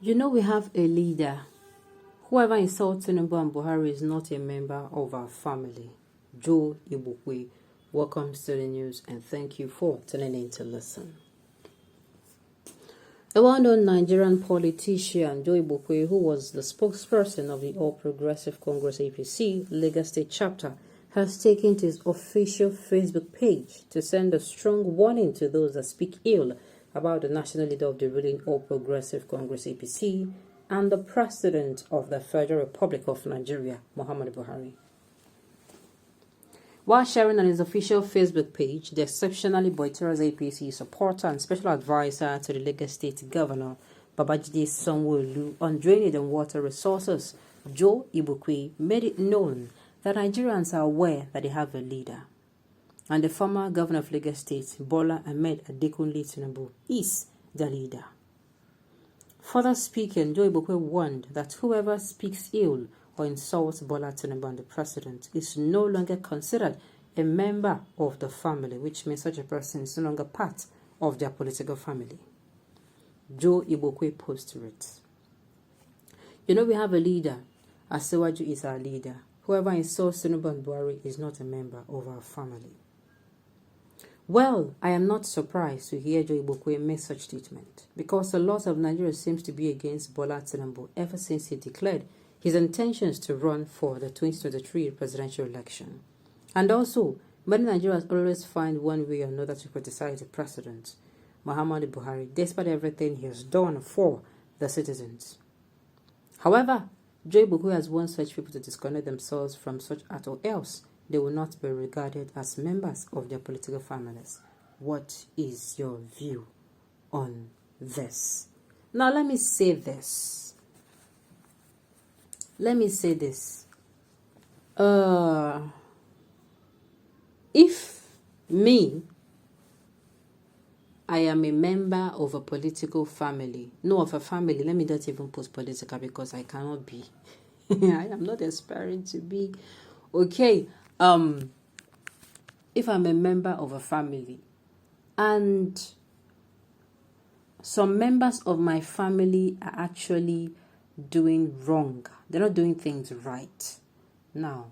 You know we have a leader. Whoever insults Tinubu and Buhari is not a member of our family. Joe Igbokwe, welcome to the news and thank you for tuning in to listen. A well-known Nigerian politician, Joe Igbokwe, who was the spokesperson of the All Progressive Congress APC Lagos State chapter, has taken to his official Facebook page to send a strong warning to those that speak ill about the national leader of the ruling All Progressive Congress APC and the President of the Federal Republic of Nigeria, Muhammadu Buhari. While sharing on his official Facebook page, the exceptionally boisterous APC supporter and special advisor to the Lagos State Governor, Babajide Sanwo-Olu, on drainage and water resources, Joe Igbokwe made it known that Nigerians are aware that they have a leader. And the former governor of Lagos State, Bola Ahmed Adekunle Tinubu, is the leader. Further speaking, Joe Igbokwe warned that whoever speaks ill or insults Bola Tinubu and the president is no longer considered a member of the family, which means such a person is no longer part of their political family. Joe Igbokwe posted it. You know we have a leader. Asiwaju is our leader. Whoever insults Tinubu and Buhari is not a member of our family. Well, I am not surprised to hear Joe Igbokwe make such statement because a lot of Nigeria seems to be against Bola Tinubu ever since he declared his intentions to run for the 2023 presidential election. And also, many Nigerians always find one way or another to criticize the president, Muhammadu Buhari, despite everything he has done for the citizens. However, Joe Igbokwe has warned such people to disconnect themselves from such act or else they will not be regarded as members of their political families. What is your view on this? Now, let me say this. If me, I am a member of a political family, no, of a family, let me not even put political because I cannot be. I am not aspiring to be. Okay, if I'm a member of a family and some members of my family are actually doing wrong, they're not doing things right. Now,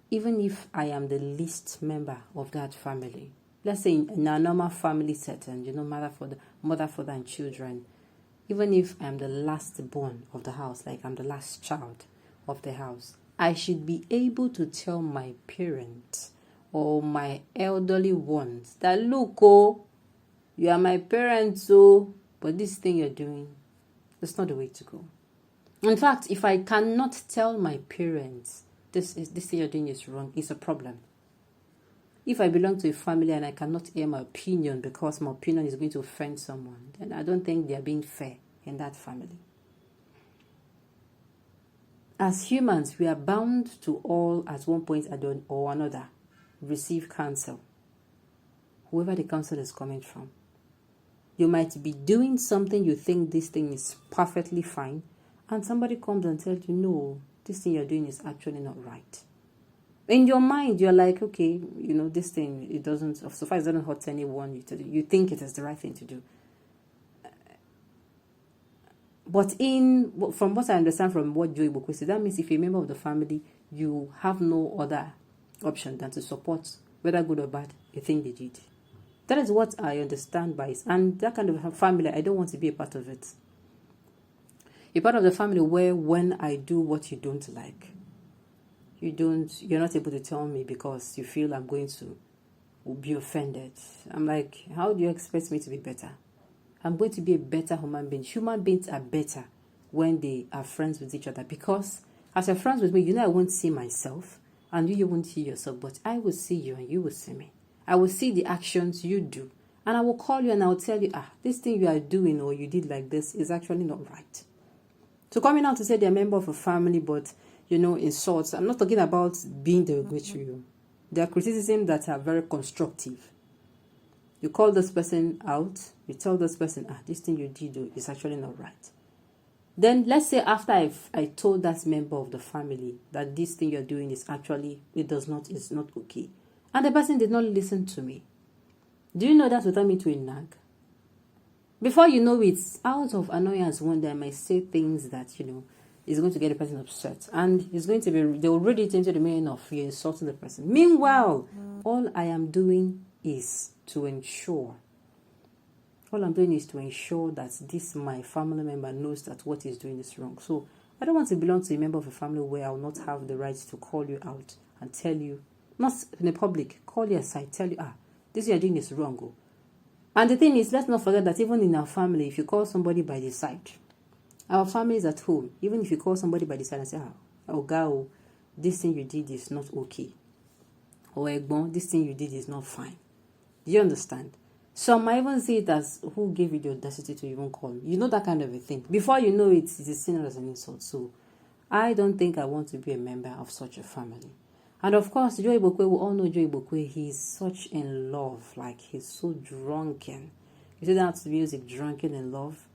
even if I am the least member of that family, let's say in a normal family setting, mother, father, and children, even if I'm the last born of the house, like I'm the last child of the house, I should be able to tell my parents or my elderly ones that, look, oh, you are my parents, oh, but this thing you're doing, that's not the way to go. In fact, if I cannot tell my parents this thing you're doing is wrong, it's a problem. If I belong to a family and I cannot air my opinion because my opinion is going to offend someone, then I don't think they're being fair in that family. As humans, we are bound to all at one point or another receive counsel, whoever the counsel is coming from. You might be doing something you think this thing is perfectly fine, and somebody comes and tells you, no, this thing you're doing is actually not right. In your mind, you're like, okay, this thing, it doesn't, so far it doesn't hurt anyone, you think it is the right thing to do. But from what I understand from what Joe Igbokwe said, that means if you're a member of the family, you have no other option than to support, whether good or bad, the thing they did. That is what I understand by it. And that kind of family, I don't want to be a part of it. A part of the family where when I do what you don't like, you're not able to tell me because you feel I'm going to be offended. I'm like, how do you expect me to be better? I'm going to be a better human being. Human beings are better when they are friends with each other because as you're friends with me, I won't see myself and you won't see yourself, but I will see you and you will see me. I will see the actions you do and I will call you and I will tell you, this thing you are doing or you did like this is actually not right. So coming out to say they're a member of a family, but insults, I'm not talking about being derogatory. There are criticisms that are very constructive. You call this person out, you tell this person, this thing you did is actually not right. Then let's say after I told that member of the family that this thing you're doing is actually, it's not okay. And the person did not listen to me. Do you know that will turn me to a nag? Before you know it, out of annoyance, one day I might say things that, is going to get the person upset. And it's going to be, they will read it into the meaning of you insulting the person. Meanwhile, all I'm doing is to ensure that this my family member knows that what he's doing is wrong. So I don't want to belong to a member of a family where I will not have the right to call you out and tell you, not in the public, call you aside, tell you, this you're doing is wrong. Oh. And the thing is, let's not forget that even in our family, if you call somebody by the side, our family is at home. Even if you call somebody by the side and say, Ogao, this thing you did is not okay. Or Egbon, this thing you did is not fine. Do you understand? Some might even see it as, who gave you the audacity to even call me? You know, that kind of a thing. Before you know it, it is seen as an insult. So I don't think I want to be a member of such a family. And of course, Joe Igbokwe, we all know Joe Igbokwe, he's such in love. Like, he's so drunken. You see that music, Drunken in Love?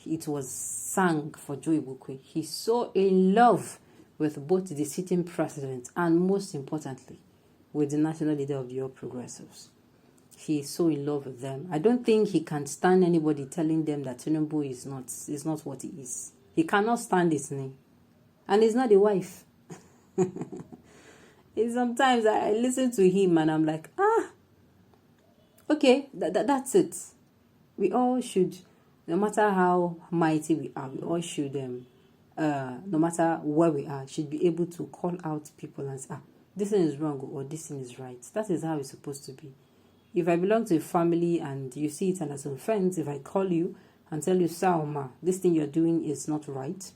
It was sung for Joe Igbokwe. He's so in love with both the sitting president and, most importantly, with the national leader of the All Progressives. He's so in love with them. I don't think he can stand anybody telling them that Tinubu is not what he is. He cannot stand his name. And he's not a wife. Sometimes I listen to him and I'm like, okay, that's it. We all should, no matter how mighty we are, we all should, no matter where we are, should be able to call out people and say, this thing is wrong or this thing is right. That is how it's supposed to be. If I belong to a family and you see it and as a friend, if I call you and tell you, Saoma, this thing you're doing is not right.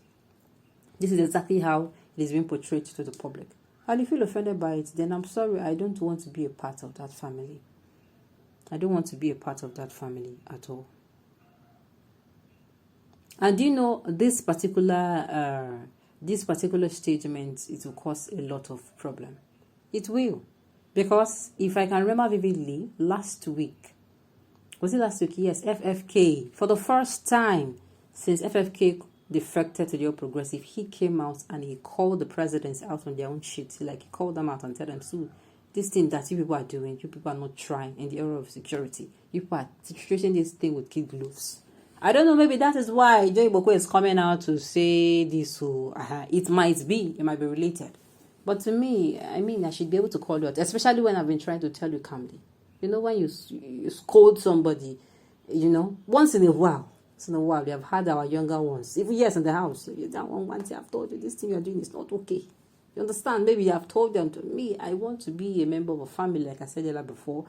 This is exactly how it is being portrayed to the public. And if you feel offended by it, then I'm sorry, I don't want to be a part of that family. I don't want to be a part of that family at all. And you know, this particular statement, it will cause a lot of problem. It will. Because if I can remember vividly, last week, was it last week? Yes, FFK, for the first time since FFK defected to the All Progressive, he came out and he called the presidents out on their own shit. Like, he called them out and told them, so this thing that you people are doing, you people are not trying in the area of security. You people are treating this thing with kid gloves. I don't know, maybe that is why Joe Igbokwe is coming out to say this. It might be related. But to me, I mean, I should be able to call you out, especially when I've been trying to tell you calmly. You know, when you scold somebody, once in a while, we have had our younger ones, even yes in the house. That once I've told you this thing you're doing is not okay. You understand? Maybe you have told them. To me, I want to be a member of a family, like I said earlier before,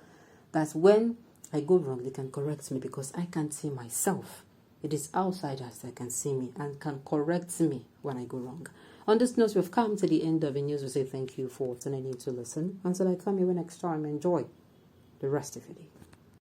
that when I go wrong, they can correct me because I can't see myself. It is outsiders that can see me and can correct me when I go wrong. On this note, we've come to the end of the news. We say thank you for tuning in to listen. Until I come here next time, enjoy the rest of your day.